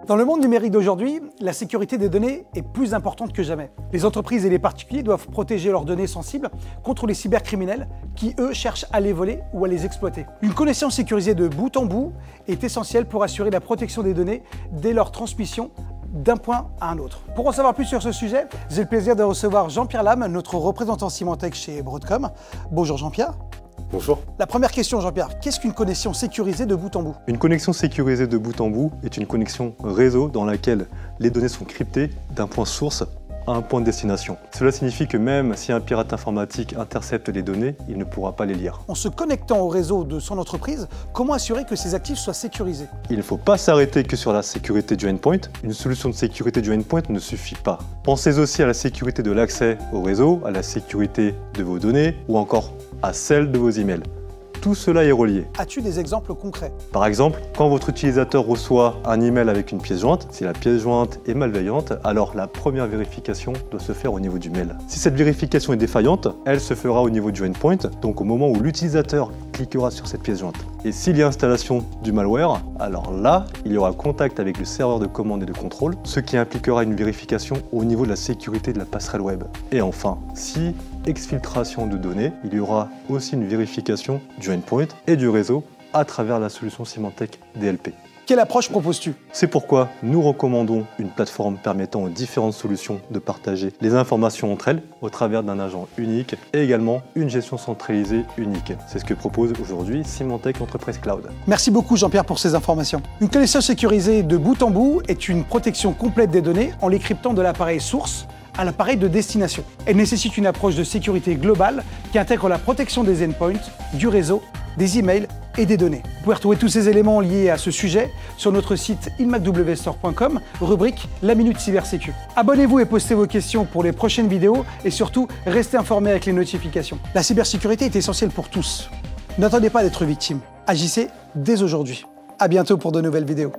Dans le monde numérique d'aujourd'hui, la sécurité des données est plus importante que jamais. Les entreprises et les particuliers doivent protéger leurs données sensibles contre les cybercriminels qui, eux, cherchent à les voler ou à les exploiter. Une connaissance sécurisée de bout en bout est essentielle pour assurer la protection des données dès leur transmission d'un point à un autre. Pour en savoir plus sur ce sujet, j'ai le plaisir de recevoir Jean-Pierre Lame, notre représentant Symantec chez Broadcom. Bonjour Jean-Pierre. Bonjour. La première question, Jean-Pierre, qu'est-ce qu'une connexion sécurisée de bout en bout? Une connexion sécurisée de bout en bout est une connexion réseau dans laquelle les données sont cryptées d'un point source à un point de destination. Cela signifie que même si un pirate informatique intercepte les données, il ne pourra pas les lire. En se connectant au réseau de son entreprise, comment assurer que ses actifs soient sécurisés? Il ne faut pas s'arrêter que sur la sécurité du endpoint. Une solution de sécurité du endpoint ne suffit pas. Pensez aussi à la sécurité de l'accès au réseau, à la sécurité de vos données ou encore à celle de vos emails. Tout cela est relié. As-tu des exemples concrets? Par exemple, quand votre utilisateur reçoit un email avec une pièce jointe, si la pièce jointe est malveillante, alors la première vérification doit se faire au niveau du mail. Si cette vérification est défaillante, elle se fera au niveau du endpoint, donc au moment où l'utilisateur cliquera sur cette pièce jointe. Et s'il y a installation du malware, alors là, il y aura contact avec le serveur de commande et de contrôle, ce qui impliquera une vérification au niveau de la sécurité de la passerelle web. Et enfin, si exfiltration de données, il y aura aussi une vérification du endpoint et du réseau à travers la solution Symantec DLP. Quelle approche proposes-tu? C'est pourquoi nous recommandons une plateforme permettant aux différentes solutions de partager les informations entre elles au travers d'un agent unique et également une gestion centralisée unique. C'est ce que propose aujourd'hui Symantec Enterprise Cloud. Merci beaucoup Jean-Pierre pour ces informations. Une connexion sécurisée de bout en bout est une protection complète des données en les cryptant de l'appareil source à l'appareil de destination. Elle nécessite une approche de sécurité globale qui intègre la protection des endpoints, du réseau, des emails et des données. Vous pouvez retrouver tous ces éléments liés à ce sujet sur notre site inmacwstore.com, rubrique La Minute Cybersécu. Abonnez-vous et postez vos questions pour les prochaines vidéos et surtout, restez informés avec les notifications. La cybersécurité est essentielle pour tous. N'attendez pas d'être victime. Agissez dès aujourd'hui. À bientôt pour de nouvelles vidéos.